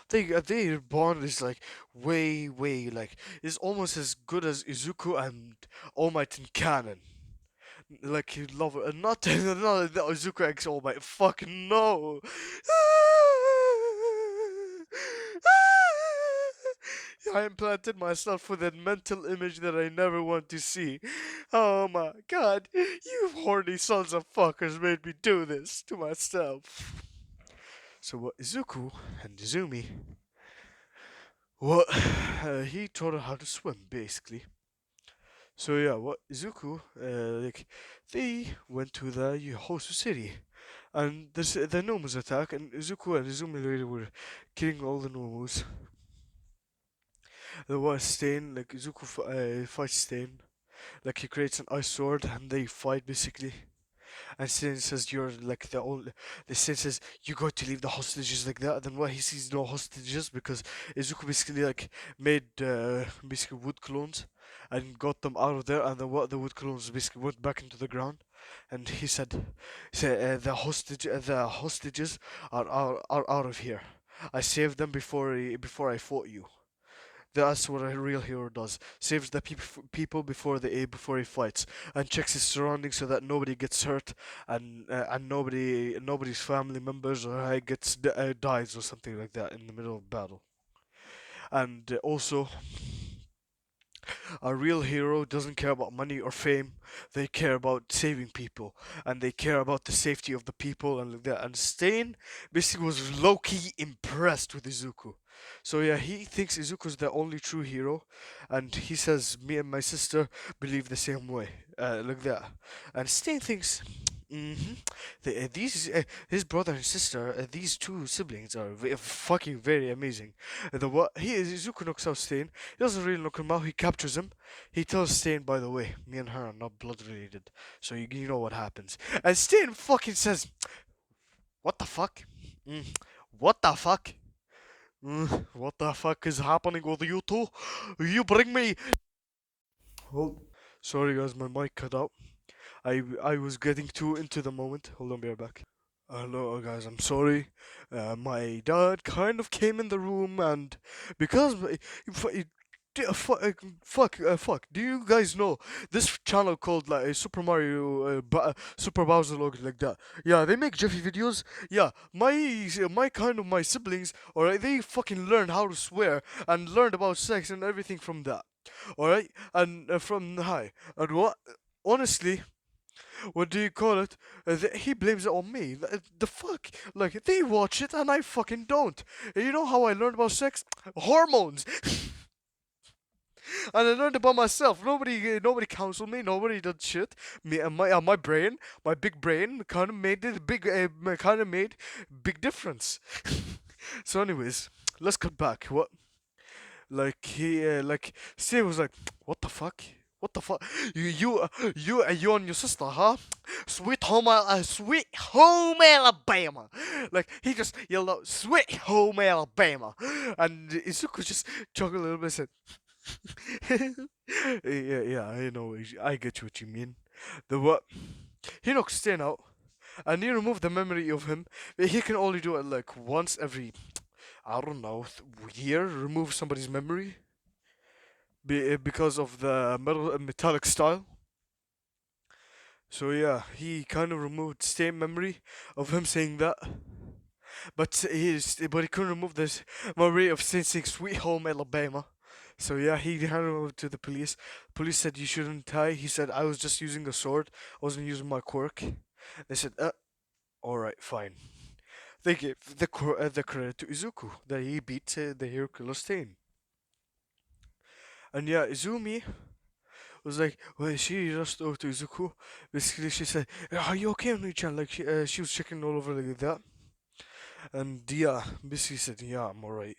their bond is like way like is almost as good as Izuku and All Might in canon. Like you love it, and not not the Izuku X All Might. Fuck no. I implanted myself with a mental image that I never want to see. Oh my god, you horny sons of fuckers made me do this to myself. So what Izuku and Izumi, what he taught her how to swim basically. So yeah, what Izuku like they went to the Hosu city, and the Nomus attack, and Izuku and Izumi later were killing all the Nomus. There was Stain, like Izuku fights Stain, like he creates an ice sword, and they fight basically. And Sin says you're like the only. The Sin says you got to leave the hostages like that. And then what he sees no hostages because Izuku basically like made basically wood clones and got them out of there. And then what the wood clones basically went back into the ground. And he said the hostages are out of here. I saved them before I fought you. That's what a real hero does. Saves the people before he fights, and checks his surroundings so that nobody gets hurt, and nobody's family members or dies or something like that in the middle of battle. And also, a real hero doesn't care about money or fame. They care about saving people, and they care about the safety of the people and like that. And Stain basically was low key impressed with Izuku. So yeah, he thinks Izuku's the only true hero, and he says me and my sister believe the same way, like that. And Stain thinks. His brother and sister, these two siblings are fucking very amazing. The what he is Izuku knocks out Stain. He doesn't really knock him out. He captures him. He tells Stain, by the way, me and her are not blood related, so you know what happens. And Stain fucking says, "What the fuck? Mm, what the fuck? What the fuck is happening with you two? You bring me." Hold. Sorry guys, my mic cut out. I was getting too into the moment. Hold on, be right back. Hello, guys. I'm sorry. My dad kind of came in the room, and because fuck. Do you guys know this channel called like Super Mario, Super Bowser logo like that? Yeah, they make Jiffy videos. Yeah, my siblings, alright, they fucking learned how to swear and learned about sex and everything from that. Alright, and from hi, and what? Honestly. what do you call it? He blames it on me. The fuck? Like they watch it and I fucking don't. You know how I learned about sex? Hormones. And I learned about myself. Nobody counseled me. Nobody did shit. Me and my brain, my big brain, kind of made it big. Kind of made big difference. So, anyways, let's cut back. What? Like like Steve was like, what the fuck? What the fuck? You and your sister, huh? Sweet home Alabama. Like he just yelled out, "Sweet home Alabama," and Izuku just chuckled a little bit and said, "Yeah, I know, I get what you mean." The what? He knocks Stain out, and you remove the memory of him. But he can only do it like once every, I don't know, year. Remove somebody's memory because of the metallic style. So yeah, he kind of removed Stain memory of him saying that. But he couldn't remove this memory of saying "Sweet Home Alabama." So yeah, he handed it over to the police. Police said you shouldn't tie. He said I was just using a sword. I wasn't using my quirk. They said, all right, fine. They gave the credit to Izuku that he beat the hero killer Stain. And yeah, Izumi was like, well, she rushed over to Izuku. Basically, she said, "Are you okay, Oni-chan?" Like she was checking all over like that. And yeah, basically said, "Yeah, I'm alright."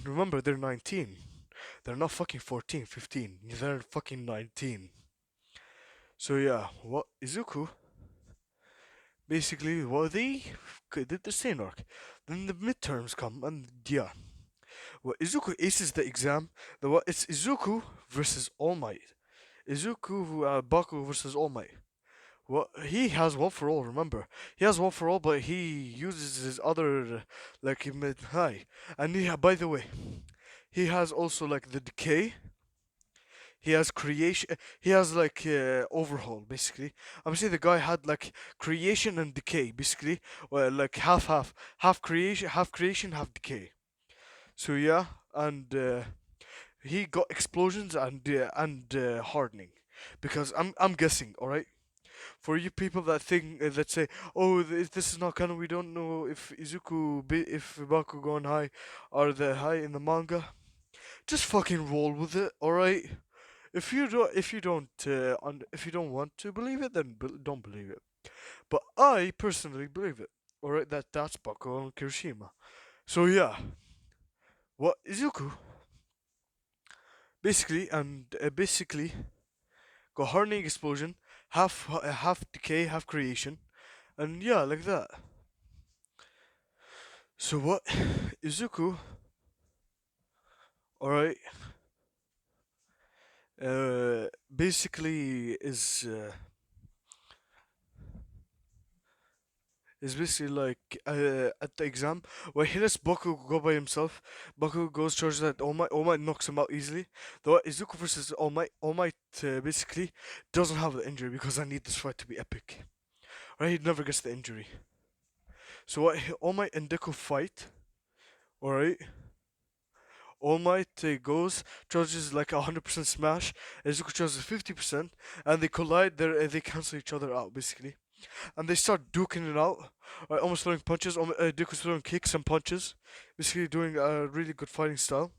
Remember, they're 19. They're not fucking 14, 15. They're fucking 19. So yeah, what Izuku basically what they did the same arc. Then the midterms come and yeah, well Izuku aces the exam. It's Izuku versus All Might. Izuku Baku versus All Might. Well, he has one for all. Remember, he has one for all, but he uses his other like mid high. And by the way, he has also like the decay. He has creation. He has like overhaul basically. I'm saying the guy had like creation and decay basically, well, like half creation, half decay. So yeah, and he got explosions and hardening, because I'm guessing. All right, for you people that think that say, oh, this is not canon. We don't know if if Baku going high are the high in the manga. Just fucking roll with it. All right. If you don't want to believe it, then don't believe it. But I personally believe it. All right, that's Bako and Kirishima. So yeah, what Izuku basically got hardening explosion, half decay, half creation, and yeah, like that. So what Izuku, all right, basically is basically like at the exam where he lets Boku go by himself. Boku goes charges at All Might. All Might knocks him out easily. Though Izuku versus All Might. All Might basically doesn't have the injury because I need this fight to be epic. Right? He never gets the injury. So what? All Might and Deku fight. All right. All Might goes charges like 100% smash. Izuku charges 50%, and they collide. They cancel each other out basically. And they start duking it out, right, almost throwing punches. Deku's throwing kicks and punches, basically doing a really good fighting style.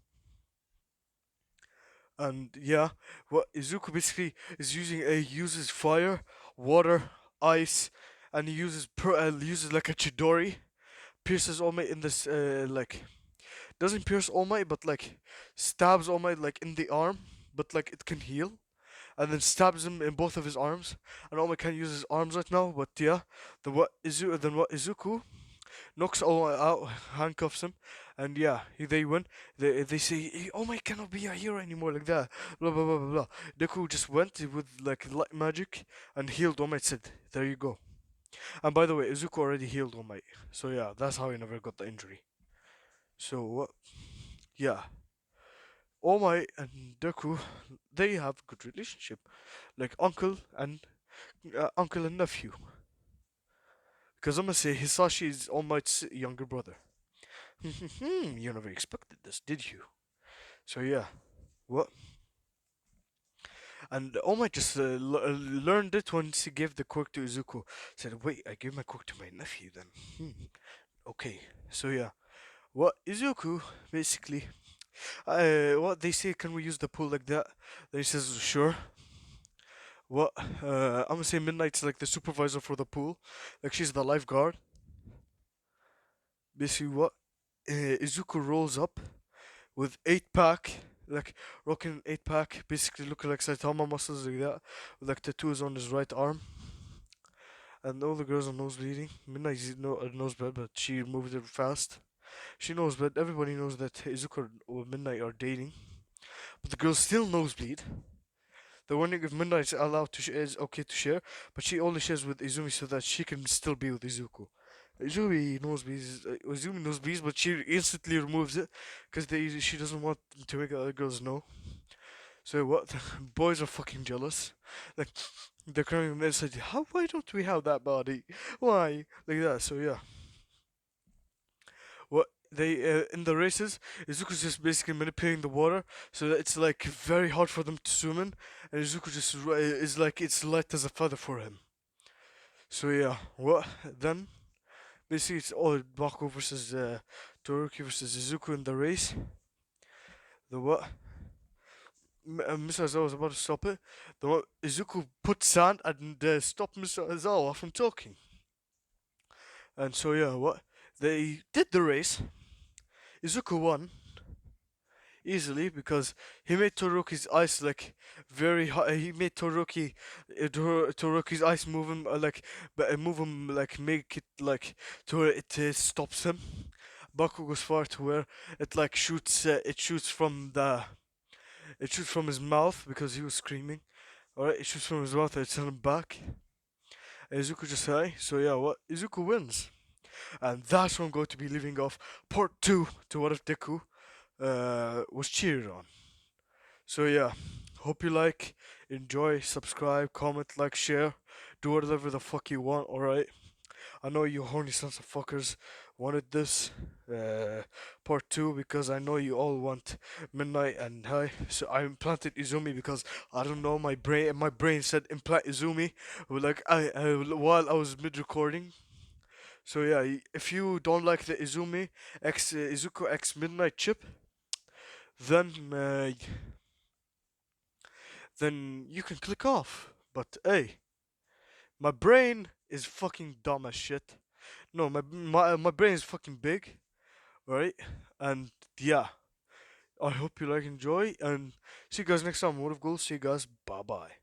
And yeah, what Izuku basically is using, he uses fire, water, ice, and he uses like a Chidori, pierces All Might in this like doesn't pierce All Might, but like stabs All Might like in the arm, but like it can heal. And then stabs him in both of his arms. And All Might can't use his arms right now, but yeah, what Izuku knocks All Might out, handcuffs him, and yeah, they win. They say, "Hey, All Might cannot be a hero anymore," like that. Blah blah blah blah blah. Deku just went with like light magic and healed All Might. Said, "There you go." And by the way, Izuku already healed All Might, so yeah, that's how he never got the injury. So yeah, All Might and Deku, they have a good relationship, like uncle and nephew. Because I'm gonna say Hisashi is All Might's younger brother. You never expected this, did you? So yeah, what? And All Might just learned it once he gave the quirk to Izuku. Said, "Wait, I gave my quirk to my nephew then." Okay, so yeah, what Izuku basically, what they say, can we use the pool like that? Then he says, "Sure." What? I'm gonna say Midnight's like the supervisor for the pool, like she's the lifeguard. Basically, what? Izuku rolls up with 8 pack, like rocking 8 pack, basically looking like Saitama muscles like that, with like tattoos on his right arm. And all the girls are nose bleeding. Midnight's nose bled, but she removed it fast. She knows, but everybody knows that Izuku or Midnight are dating. But the girls still nosebleed. They're wondering if Midnight is okay to share, but she only shares with Izumi so that she can still be with Izuku. Izumi knows bees, but she instantly removes it because she doesn't want to make other girls know. So what? Boys are fucking jealous. Like they're crying inside. How? Why don't we have that body? Why? Like that. So yeah. What they in the races, Izuku's just basically manipulating the water so that it's like very hard for them to swim in, and Izuku just is like it's light as a feather for him. So yeah, what then? Basically, it's all Bakugo versus Todoroki versus Izuku in the race. The what? Mr. Aizawa was about to stop it. The what? Izuku put sand and stopped Mr. Aizawa from talking. And so yeah, what? They did the race. Izuku won easily because he made Todoroki's eyes like very high. He made Todoroki's eyes move him move him like make it like to where it stops him. Baku goes far to where it like shoots. It shoots from his mouth because he was screaming. Alright, it shoots from his mouth and it's on him back. And Izuku just high. So yeah, what Izuku wins. And that's where I'm going to be leaving off part 2 to what if Deku was cheered on. So yeah, hope you like, enjoy, subscribe, comment, like, share, do whatever the fuck you want, alright? I know you horny sons of fuckers wanted this part 2 because I know you all want Midnight and High. So I implanted Izumi because I don't know, my brain said implant Izumi while I was mid recording. So yeah, if you don't like the Izumi X Izuku X Midnight chip, then you can click off. But hey, my brain is fucking dumb as shit. No, my brain is fucking big, right? And yeah, I hope you like enjoy and see you guys next time. What of goals? See you guys. Bye bye.